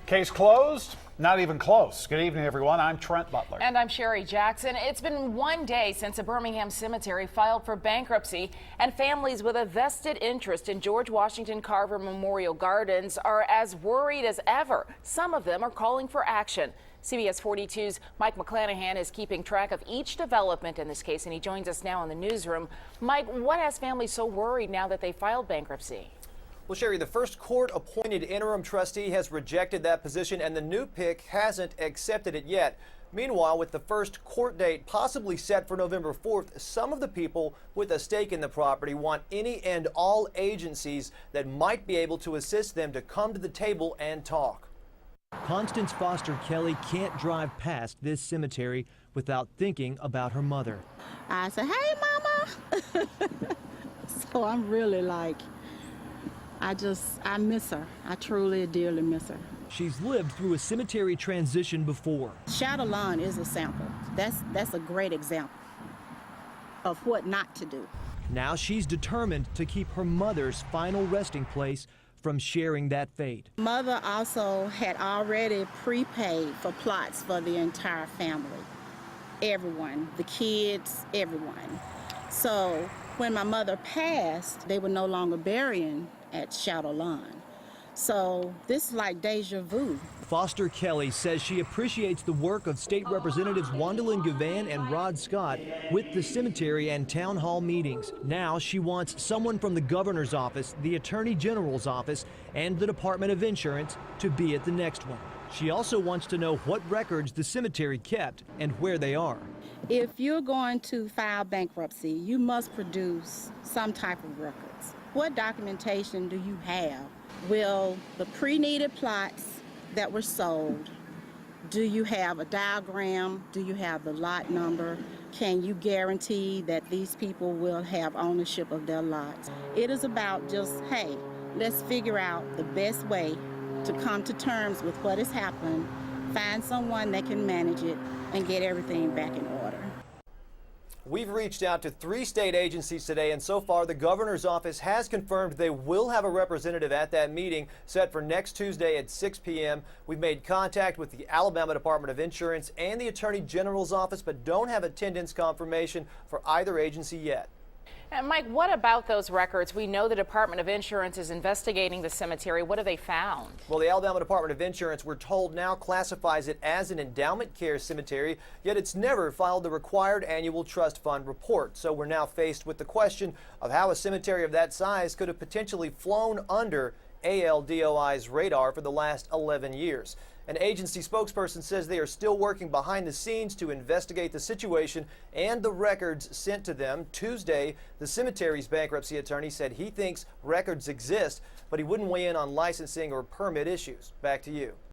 Case closed? Not even close. Good evening, everyone. I'm Trent Butler. And I'm Sherry Jackson. It's been one day since a Birmingham cemetery filed for bankruptcy, and families with a vested interest in George Washington Carver Memorial Gardens are as worried as ever. Some of them are calling for action. CBS 42's Mike McClanahan is keeping track of each development in this case, and he joins us now in the newsroom. Mike, what has families so worried now that they filed bankruptcy? Well, Sherry, the first court-appointed interim trustee has rejected that position, and the new pick hasn't accepted it yet. Meanwhile, with the first court date possibly set for November 4th, some of the people with a stake in the property want any and all agencies that might be able to assist them to come to the table and talk. Constance Foster Kelly can't drive past this cemetery without thinking about her mother. I said, hey, Mama. So I'm really like, I miss her. I truly, dearly miss her. She's lived through a cemetery transition before. Shadow Lawn is a sample. That's a great example of what not to do. Now she's determined to keep her mother's final resting place from sharing that fate. Mother also had already prepaid for plots for the entire family. Everyone, the kids, everyone. So when my mother passed, they were no longer burying at Shadow Lawn. So this is like deja vu. Foster Kelly says she appreciates the work of State Representatives Wandolyn Gavan and Rod Scott with the cemetery and town hall meetings. Now she wants someone from the governor's office, the Attorney General's office, and the Department of Insurance to be at the next one. She also wants to know what records the cemetery kept and where they are. If you're going to file bankruptcy, you must produce some type of records. What documentation do you have? Will the pre-needed plots that were sold, do you have a diagram? Do you have the lot number? Can you guarantee that these people will have ownership of their lots? It is about just, hey, let's figure out the best way to come to terms with what has happened, find someone that can manage it, and get everything back in order. We've reached out to 3 state agencies today, and so far the governor's office has confirmed they will have a representative at that meeting set for next Tuesday at 6 p.m. We've made contact with the Alabama Department of Insurance and the Attorney General's office, but don't have attendance confirmation for either agency yet. And Mike, what about those records? We know the Department of Insurance is investigating the cemetery. What have they found? Well, the Alabama Department of Insurance, we're told, now classifies it as an endowment care cemetery, yet it's never filed the required annual trust fund report. So we're now faced with the question of how a cemetery of that size could have potentially flown under ALDOI's radar for the last 11 years. An agency spokesperson says they are still working behind the scenes to investigate the situation and the records sent to them. Tuesday, the cemetery's bankruptcy attorney said he thinks records exist, but he wouldn't weigh in on licensing or permit issues. Back to you.